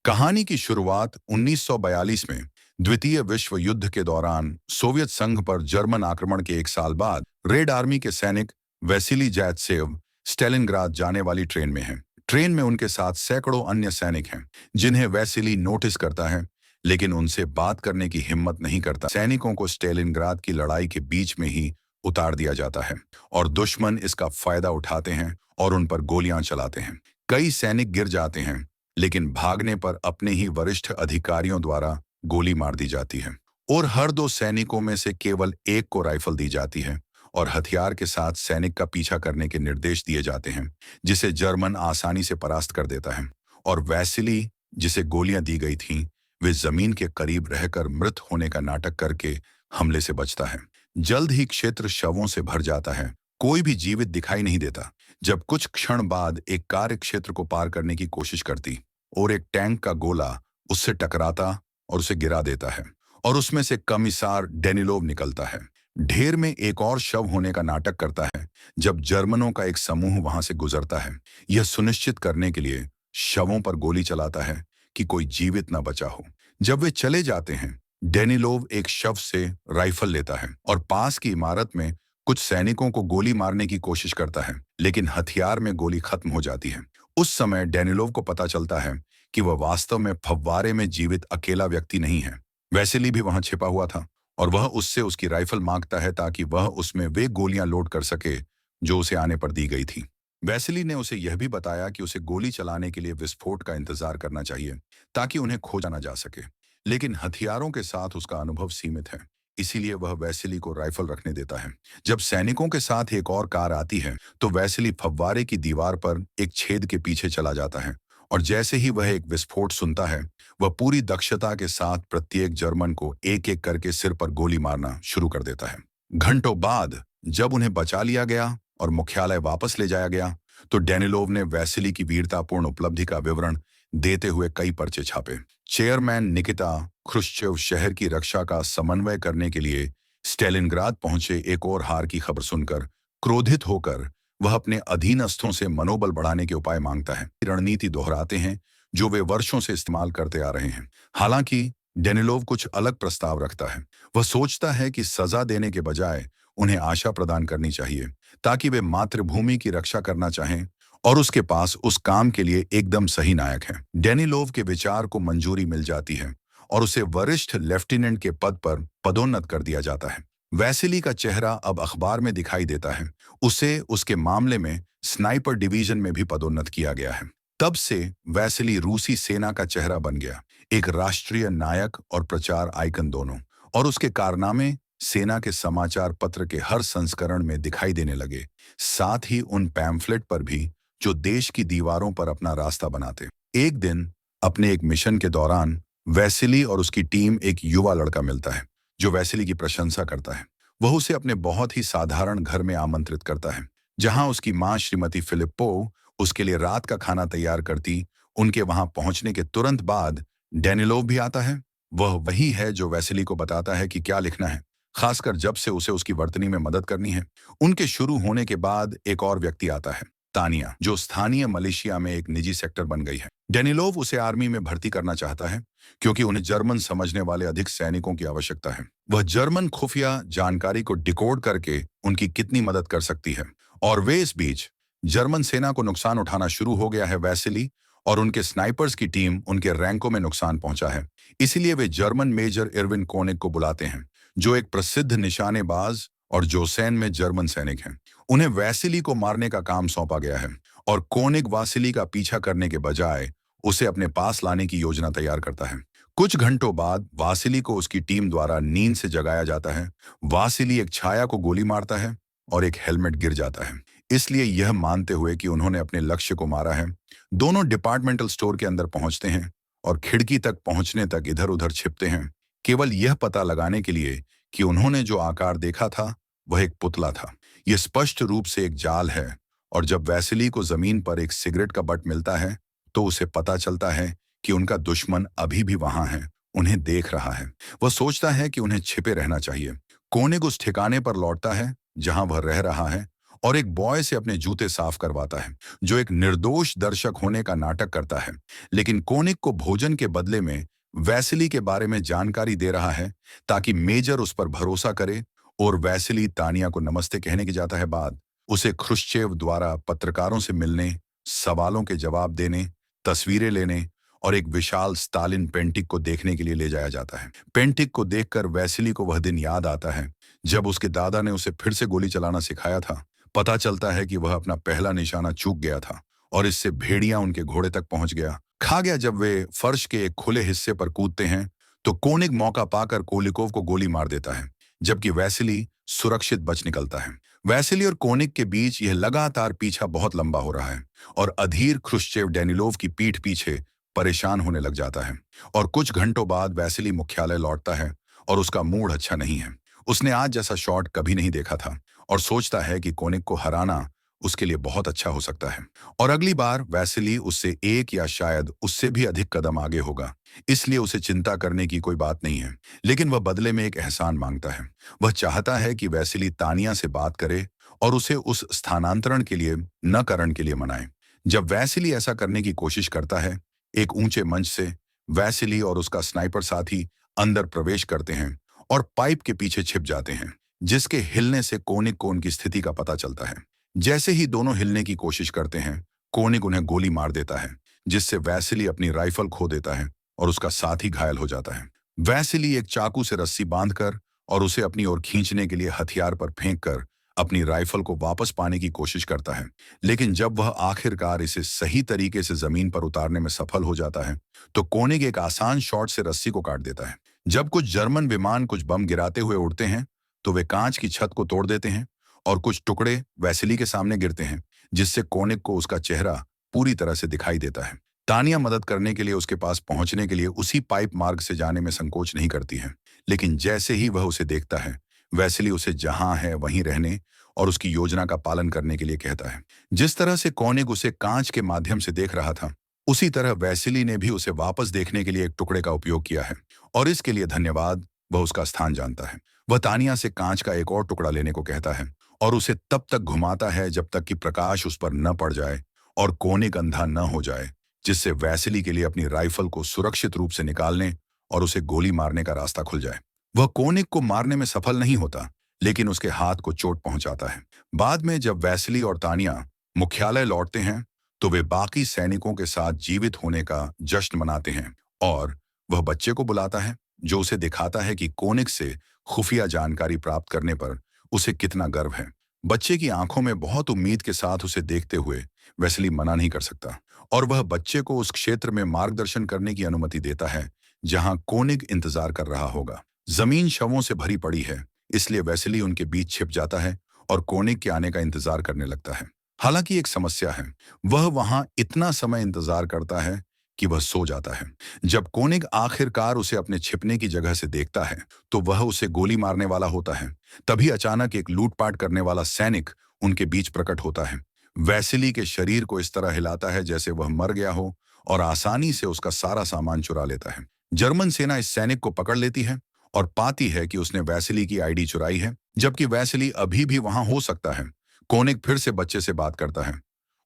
कहानी की शुरुआत 1942 में द्वितीय विश्व युद्ध के दौरान सोवियत संघ पर जर्मन आक्रमण के एक साल बाद रेड आर्मी के सैनिक वैसिली जायत्सेव स्टेलिनग्राद जाने वाली ट्रेन में हैं। ट्रेन में उनके साथ सैकड़ों अन्य सैनिक हैं, जिन्हें वैसिली नोटिस करता है, लेकिन उनसे बात करने की हिम्मत नहीं करता। सैनिकों को स्टेलिनग्राद की लड़ाई के बीच में ही उतार दिया जाता है और दुश्मन इसका फायदा उठाते हैं और उन पर गोलियां चलाते हैं। कई सैनिक गिर जाते हैं, लेकिन भागने पर अपने ही वरिष्ठ अधिकारियों द्वारा गोली मार दी जाती है और हर दो सैनिकों में से केवल एक को राइफल दी जाती है और हथियार के साथ सैनिक का पीछा करने के निर्देश दिए जाते हैं, जिसे जर्मन आसानी से परास्त कर देता है। और वैसिली, जिसे गोलियां दी गई थीं, वे जमीन के करीब रहकर मृत होने का नाटक करके हमले से बचता है। जल्द ही क्षेत्र शवों से भर जाता है, कोई भी जीवित दिखाई नहीं देता। जब कुछ क्षण बाद एक कार क्षेत्र को पार करने की कोशिश करती और एक टैंक का गोला उससे टकराता और उसे गिरा देता है और उसमें से कमिसार डेनिलोव निकलता है। ढेर में एक और शव होने का नाटक करता है जब जर्मनों का एक समूह वहां से गुजरता है, यह सुनिश्चित करने के लिए शवों पर गोली चलाता है कि कोई जीवित न बचा हो। जब वे चले जाते हैं, डेनिलोव एक शव से राइफल लेता है और पास की इमारत में कुछ सैनिकों को गोली मारने की कोशिश करता है, लेकिन हथियार में गोली खत्म हो जाती है। उस समय डेनिलोव को पता चलता है कि वह वास्तव में फव्वारे में जीवित अकेला व्यक्ति नहीं है। वैसिली भी वहां छिपा हुआ था और वह उससे उसकी राइफल मांगता है ताकि वह उसमें वे गोलियां लोड कर सके जो उसे आने पर दी गई थी। वैसिली ने उसे यह भी बताया कि उसे गोली चलाने के लिए विस्फोट का इंतजार करना चाहिए ताकि उन्हें खोजा न जा सके, लेकिन हथियारों के साथ उसका अनुभव सीमित है, इसीलिए वह वैसिली को राइफल रखने देता है। जब सैनिकों के साथ एक और कार आती है तो वैसिली फव्वारे की दीवार पर एक छेद के पीछे चला जाता है और जैसे ही वह एक विस्फोट सुनता है, वह पूरी दक्षता के साथ प्रत्येक जर्मन को एक एक करके सिर पर गोली मारना शुरू कर देता है। घंटों बाद जब उन्हें बचा लिया गया और मुख्यालय वापस ले जाया गया, तो डेनिलोव ने वैसिली की वीरतापूर्ण उपलब्धि का विवरण देते हुए कई पर्चे छापे। चेयरमैन निकिता ख्रुश्चेव शहर की रक्षा का समन्वय करने के लिए स्टेलिनग्राद पहुंचे एक और हार की खबर सुनकर क्रोधित होकर वह अपने अधीनस्थों से मनोबल बढ़ाने के उपाय मांगता है। रणनीति दोहराते हैं जो वे वर्षों से इस्तेमाल करते आ रहे हैं। हालांकि डेनिलोव कुछ अलग प्रस्ताव रखता है। वह सोचता है कि सजा देने के बजाय उन्हें आशा प्रदान करनी चाहिए ताकि वे मातृभूमि की रक्षा करना चाहें और उसके पास उस काम के लिए एकदम सही नायक है। डेनिलोव के विचार को मंजूरी मिल जाती है और उसे वरिष्ठ लेफ्टिनेंट के पद पर पदोन्नत कर दिया जाता है। वैसिली का चेहरा अब अखबार में दिखाई देता है। उसे उसके मामले में स्नाइपर डिवीजन में भी पदोन्नत किया गया है। तब से वैसिली रूसी सेना का चेहरा बन गया, एक राष्ट्रीय नायक और प्रचार आइकन दोनों, और उसके कारनामे सेना के समाचार पत्र के हर संस्करण में दिखाई देने लगे, साथ ही उन पैम्फलेट पर भी जो देश की दीवारों पर अपना रास्ता बनाते। एक दिन अपने एक मिशन के दौरान वैसिली और उसकी टीम एक युवा लड़का मिलता है जो वैसिली की प्रशंसा करता है। वह उसे अपने बहुत ही साधारण घर में आमंत्रित करता है, जहां उसकी मां श्रीमती फिलिप्पो उसके लिए रात का खाना तैयार करती। उनके वहां पहुंचने के तुरंत बाद डेनिलोव भी आता है। वह वही है जो वैसिली को बताता है कि क्या लिखना है, खासकर जब से उसे उसकी वर्तनी में मदद करनी है। उनके शुरू होने के बाद एक और व्यक्ति आता है, तानिया, जो स्थानीय मलेशिया में एक निजी सेक्टर बन गई है। डेनिलोव उसे आर्मी में भर्ती करना चाहता है क्योंकि उन्हें जर्मन समझने वाले अधिक सैनिकों की आवश्यकता है। वह जर्मन खुफिया जानकारी को डिकोड करके उनकी कितनी मदद कर सकती है। और वे इस बीच जर्मन सेना को नुकसान उठाना शुरू हो गया है। वैसिली और उनके स्नाइपर्स की टीम उनके रैंकों में नुकसान पहुंचा है, इसीलिए वे जर्मन मेजर इरविन कोनिग को बुलाते हैं, जो एक प्रसिद्ध निशानेबाज और जोसेन में जर्मन सैनिक हैं। उन्हें वैसिली को मारने का काम सौंपा गया है और कोनिग वासिली का पीछा करने के बजाय उसे अपने पास लाने की योजना तैयार करता है। कुछ घंटों बाद वासिली को उसकी टीम द्वारा नींद से जगाया जाता है। वासिली एक छाया को गोली मारता है और एक हेलमेट गिर जाता है, इसलिए यह मानते हुए कि उन्होंने अपने लक्ष्य को मारा है। दोनों डिपार्टमेंटल स्टोर के अंदर पहुंचते हैं और खिड़की तक पहुंचने तक इधर उधर छिपते हैं, केवल यह पता लगाने के लिए कि उन्होंने जो आकार देखा था वह एक पुतला था। यह स्पष्ट रूप से एक जाल है और जब वैसिली को जमीन पर एक सिगरेट का बट मिलता है तो उसे पता चलता है कि उनका दुश्मन अभी भी वहां है, उन्हें देख रहा है। वह सोचता है कि उन्हें छिपे रहना चाहिए। कोनिग उस ठिकाने पर लौटता है जहां वह रह रहा है और एक बॉय से अपने जूते साफ करवाता है, जो एक निर्दोष दर्शक होने का नाटक करता है। लेकिन कोनिक को भोजन के बदले में वैसिली के बारे में जानकारी दे रहा है, ताकि मेजर उस पर भरोसा करे। और वैसिली तानिया को नमस्ते कहने की जाता है बाद उसे ख्रुश्चेव द्वारा पत्रकारों से मिलने, सवालों के जवाब देने, तस्वीरें लेने और एक विशाल स्टालिन पेंटिक को देखने के लिए ले जाया जाता है। पेंटिक को देखकर वैसिली को वह दिन याद आता है जब उसके दादा ने उसे फिर से गोली चलाना सिखाया था। पता चलता है कि वह अपना पहला निशाना चूक गया था और इससे भेड़िया उनके घोड़े तक पहुंच गया खा गया। जब वे फर्श के एक खुले हिस्से पर कूदते हैं तो कोनिक मौका पाकर कोलिकोव को गोली मार देता है, जबकि वैसिली सुरक्षित बच निकलता है। वैसिली और कोनिक के बीच यह लगातार पीछा बहुत लंबा हो रहा है और अधीर ख्रुश्चेव डेनिलोव की पीठ पीछे परेशान होने लग जाता है। और कुछ घंटों बाद वैसिली मुख्यालय लौटता है और उसका मूड अच्छा नहीं है। उसने आज जैसा शॉट कभी नहीं देखा था और सोचता है कि कोनिक को हराना उसके लिए बहुत अच्छा हो सकता है और अगली बार वैसिली उससे एक या शायद उससे भी अधिक कदम आगे होगा, इसलिए उसे चिंता करने की कोई बात नहीं है। लेकिन वह बदले में एक एहसान मांगता है। वह चाहता है कि वैसिली तानिया से बात करे और उसे उस स्थानांतरण के लिए न करण के लिए मनाए। जब वैसिली ऐसा करने की कोशिश करता है, एक ऊंचे मंच से वैसिली और उसका स्नाइपर साथी अंदर प्रवेश करते हैं और पाइप के पीछे छिप जाते हैं, जिसके हिलने से कोनिक को उनकी स्थिति का पता चलता है। जैसे ही दोनों हिलने की कोशिश करते हैं, कोनिक उन्हें गोली मार देता है, जिससे वैसिली अपनी राइफल खो देता है और उसका साथी घायल हो जाता है। वैसिली एक चाकू से रस्सी बांधकर और उसे अपनी ओर खींचने के लिए हथियार पर फेंककर अपनी राइफल को वापस पाने की कोशिश करता है। लेकिन जब वह आखिरकार इसे सही तरीके से जमीन पर उतारने में सफल हो जाता है, तो कोनिक एक आसान शॉट से रस्सी को काट देता है। जब कुछ जर्मन विमान कुछ बम गिराते हुए उड़ते हैं, तो वे कांच की छत को तोड़ देते हैं और कुछ टुकड़े वैसिली के सामने गिरते हैं, जिससे कोनिक को उसका चेहरा पूरी तरह से दिखाई देता है। तानिया मदद करने के लिए उसके पास पहुंचने के लिए उसी पाइप मार्ग से जाने में संकोच नहीं करती है। लेकिन जैसे ही वह उसे देखता है, वैसिली उसे जहां है वहीं रहने और उसकी योजना का पालन करने के लिए कहता है। जिस तरह से कोनिक उसे कांच के माध्यम से देख रहा था, उसी तरह वैसिली ने भी उसे वापस देखने के लिए एक टुकड़े का उपयोग किया है और इसके लिए धन्यवाद। वह उसका स्थान जानता है। वह तानिया से कांच का एक और टुकड़ा लेने को कहता है और उसे तब तक घुमाता है जब तक कि प्रकाश उस पर न पड़ जाए और कोनिक अंधा न हो जाए, जिससे वैसिली के लिए अपनी राइफल को सुरक्षित रूप से निकालने और उसे गोली मारने का रास्ता खुल जाए। वह कोनिक को मारने में सफल नहीं होता, लेकिन उसके हाथ को चोट पहुंचाता है। बाद में जब वैसिली और तानिया मुख्यालय लौटते हैं, तो वे बाकी सैनिकों के साथ जीवित होने का जश्न मनाते हैं और वह बच्चे को बुलाता है, जो उसे दिखाता है कि कोनिक से खुफिया जानकारी प्राप्त करने पर उसे कितना गर्व है। बच्चे की आंखों में बहुत उम्मीद के साथ उसे देखते हुए वैसिली मना नहीं कर सकता और वह बच्चे को उस क्षेत्र में मार्गदर्शन करने की अनुमति देता है जहां कोनिक इंतजार कर रहा होगा। जमीन शवों से भरी पड़ी है, इसलिए वैसिली उनके बीच छिप जाता है और कोनिक के आने का इंतजार करने लगता है। हालांकि एक समस्या है, वह वहां इतना समय इंतजार करता है कि वह सो जाता है। जब कोनिक आखिरकार उसे अपने छिपने की जगह से देखता है, तो वह उसे गोली मारने वाला होता है। तभी अचानक एक लूटपाट करने वाला सैनिक उनके बीच प्रकट होता है। वैसिली के शरीर को इस तरह हिलाता है जैसे वह मर गया हो और आसानी से उसका सारा सामान चुरा लेता है। जर्मन सेना इस सैनिक को पकड़ लेती है और पाती है कि उसने वैसिली की आईडी चुराई है, जबकि वैसिली अभी भी वहां हो सकता है। कोनिक फिर से बच्चे से बात करता है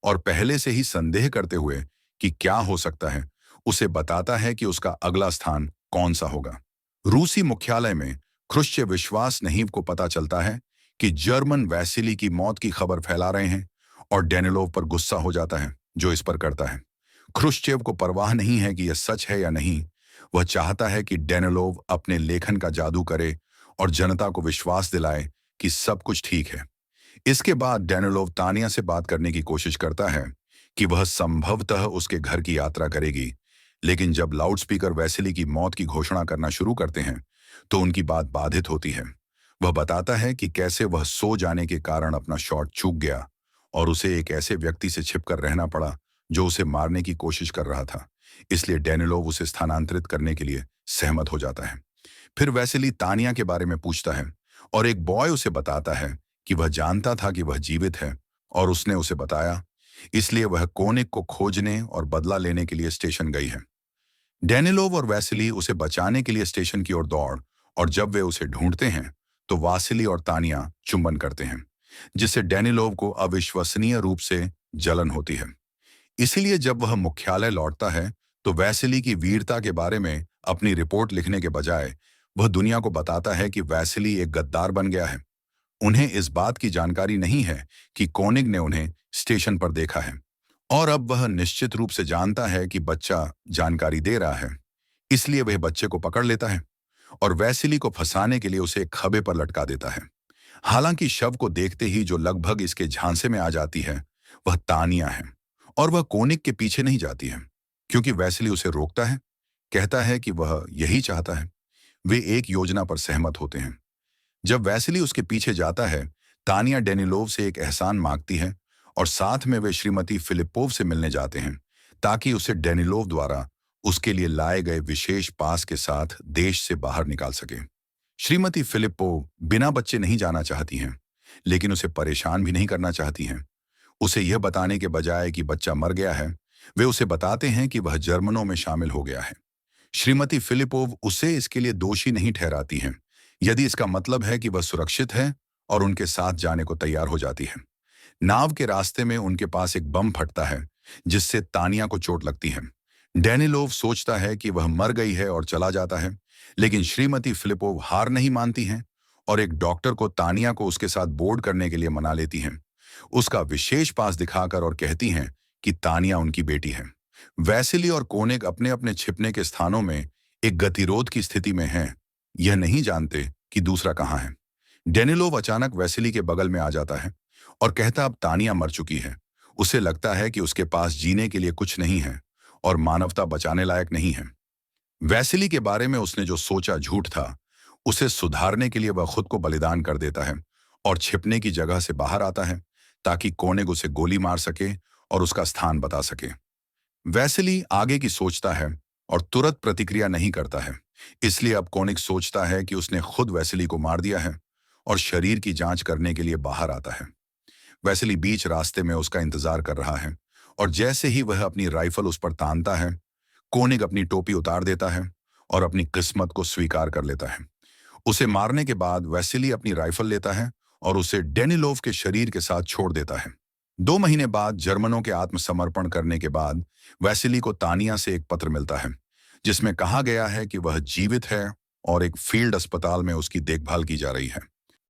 और पहले से ही संदेह करते हुए कि क्या हो सकता है, उसे बताता है कि उसका अगला स्थान कौन सा होगा। रूसी मुख्यालय में ख्रुश्चेव विश्वास नहीं को पता चलता है कि जर्मन वैसिली की मौत की खबर फैला रहे हैं और डेनिलोव पर गुस्सा हो जाता है, जो इस पर करता है। ख्रुश्चेव को परवाह नहीं है कि यह सच है या नहीं। वह चाहता है कि डेनिलोव अपने लेखन का जादू करे और जनता को विश्वास दिलाए कि सब कुछ ठीक है। इसके बाद डेनिलोव तानिया से बात करने की कोशिश करता है कि वह संभवतः उसके घर की यात्रा करेगी, लेकिन जब लाउडस्पीकर वैसिली की मौत की घोषणा करना शुरू करते हैं, तो उनकी बात बाधित होती है। वह बताता है कि कैसे वह सो जाने के कारण अपना शॉट चूक गया और उसे एक ऐसे व्यक्ति से छिपकर रहना पड़ा जो उसे मारने की कोशिश कर रहा था। इसलिए डेनिलोव उसे स्थानांतरित करने के लिए सहमत हो जाता है। फिर वैसिली तानिया के बारे में पूछता है और एक बॉय उसे बताता है कि वह जानता था कि वह जीवित है और उसने उसे बताया, इसलिए वह कोनिक को खोजने और बदला लेने के लिए स्टेशन गई है। डेनिलोव और वैसिली उसे बचाने के लिए स्टेशन की ओर दौड़ और जब वे उसे ढूंढते हैं, तो वासिली और तानिया चुंबन करते हैं। जिससे डेनिलोव को अविश्वसनीय रूप से जलन होती है। इसीलिए जब वह मुख्यालय लौटता है तो वैसिली की वीरता के बारे में अपनी रिपोर्ट लिखने के बजाय वह दुनिया को बताता है कि वैसिली एक गद्दार बन गया है। उन्हें इस बात की जानकारी नहीं है कि कोनिग ने उन्हें स्टेशन पर देखा है, और अब वह निश्चित रूप से जानता है कि बच्चा जानकारी दे रहा है। इसलिए वह बच्चे को पकड़ लेता है और वैसिली को फंसाने के लिए उसे एक खंभे पर लटका देता है। हालांकि शव को देखते ही जो लगभग इसके झांसे में आ जाती है वह तानिया है, और वह कोनिग के पीछे नहीं जाती है क्योंकि वैसिली उसे रोकता है, कहता है कि वह यही चाहता है। वे एक योजना पर सहमत होते हैं। जब वैसिली उसके पीछे जाता है, तानिया डेनिलोव से एक एहसान मांगती है और साथ में वे श्रीमती फिलिपोव से मिलने जाते हैं ताकि उसे डेनिलोव द्वारा उसके लिए लाए गए विशेष पास के साथ देश से बाहर निकाल सके। श्रीमती फिलिपोव बिना बच्चे नहीं जाना चाहती हैं, लेकिन उसे परेशान भी नहीं करना चाहती हैं। उसे यह बताने के बजाय कि बच्चा मर गया है, वे उसे बताते हैं कि वह जर्मनों में शामिल हो गया है। श्रीमती फिलिपोव उसे इसके लिए दोषी नहीं ठहराती हैं, यदि इसका मतलब है कि वह सुरक्षित है, और उनके साथ जाने को तैयार हो जाती है। नाव के रास्ते में उनके पास एक बम फटता है जिससे तानिया को चोट लगती है। डेनिलोव सोचता है कि वह मर गई है और चला जाता है, लेकिन श्रीमती फिलिपोव हार नहीं मानती हैं और एक डॉक्टर को तानिया को उसके साथ बोर्ड करने के लिए मना लेती हैं, उसका विशेष पास दिखाकर, और कहती हैं कि तानिया उनकी बेटी है। वैसिली और कोनिग अपने अपने छिपने के स्थानों में एक गतिरोध की स्थिति में हैं, यह नहीं जानते कि दूसरा कहाँ है। डेनिलोव अचानक वैसिली के बगल में आ जाता है और कहता अब तानिया मर चुकी है। उसे लगता है कि उसके पास जीने के लिए कुछ नहीं है और मानवता बचाने लायक नहीं है। वैसिली के बारे में उसने जो सोचा झूठ था, उसे सुधारने के लिए वह खुद को बलिदान कर देता है और छिपने की जगह से बाहर आता है ताकि कोनिग उसे गोली मार सके और उसका स्थान बता सके। वैसिली आगे की सोचता है और तुरंत प्रतिक्रिया नहीं करता है। इसलिए अब कोनिग सोचता है कि उसने खुद वैसिली को मार दिया है और शरीर की जांच करने के लिए बाहर आता है। वैसिली बीच रास्ते में उसका इंतजार कर रहा है, और जैसे ही वह अपनी राइफल उस पर तानता है, कोनिग अपनी टोपी उतार देता है और अपनी किस्मत को स्वीकार कर लेता है। उसे मारने के बाद वैसिली अपनी राइफल लेता है और उसे डेनिलोव के शरीर के साथ छोड़ देता है। 2 महीने बाद जर्मनों के आत्मसमर्पण करने के बाद वैसिली को तानिया से एक पत्र मिलता है जिसमें कहा गया है कि वह जीवित है और एक फील्ड अस्पताल में उसकी देखभाल की जा रही है।